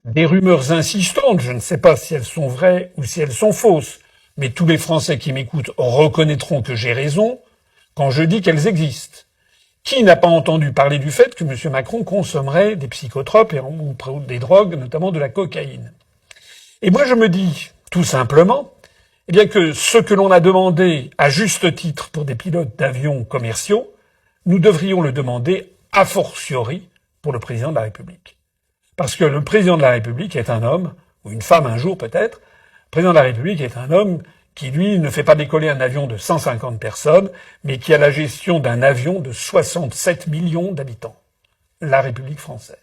des rumeurs insistantes, je ne sais pas si elles sont vraies ou si elles sont fausses, mais tous les Français qui m'écoutent reconnaîtront que j'ai raison quand je dis qu'elles existent. Qui n'a pas entendu parler du fait que M. Macron consommerait des psychotropes ou des drogues, notamment de la cocaïne? Et moi je me dis, tout simplement, eh bien que ce que l'on a demandé à juste titre pour des pilotes d'avions commerciaux, nous devrions le demander a fortiori pour le président de la République. Parce que le président de la République est un homme, ou une femme un jour peut-être, le président de la République est un homme qui, lui, ne fait pas décoller un avion de 150 personnes, mais qui a la gestion d'un avion de 67 millions d'habitants. La République française.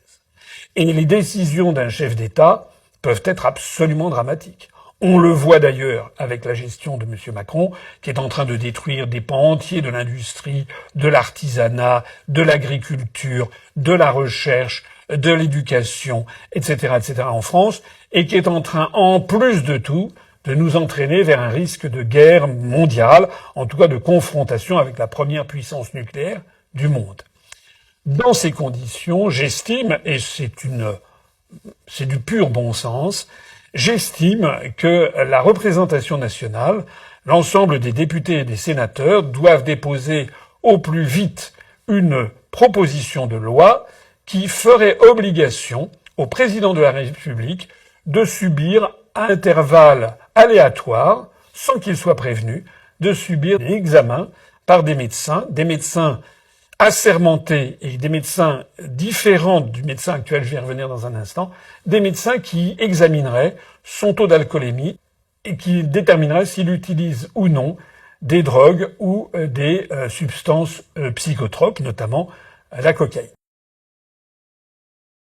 Et les décisions d'un chef d'État peuvent être absolument dramatiques. On le voit d'ailleurs avec la gestion de M. Macron, qui est en train de détruire des pans entiers de l'industrie, de l'artisanat, de l'agriculture, de la recherche, de l'éducation, etc. en France, et qui est en train, en plus de tout, de nous entraîner vers un risque de guerre mondiale, en tout cas de confrontation avec la première puissance nucléaire du monde. Dans ces conditions, j'estime, et c'est du pur bon sens, j'estime que la représentation nationale, l'ensemble des députés et des sénateurs doivent déposer au plus vite une proposition de loi qui ferait obligation au président de la République de subir à intervalles aléatoires, sans qu'il soit prévenu, de subir des examens par des médecins assermentés et des médecins différents du médecin actuel, je vais y revenir dans un instant, des médecins qui examineraient son taux d'alcoolémie et qui détermineraient s'il utilise ou non des drogues ou des substances psychotropes, notamment la cocaïne.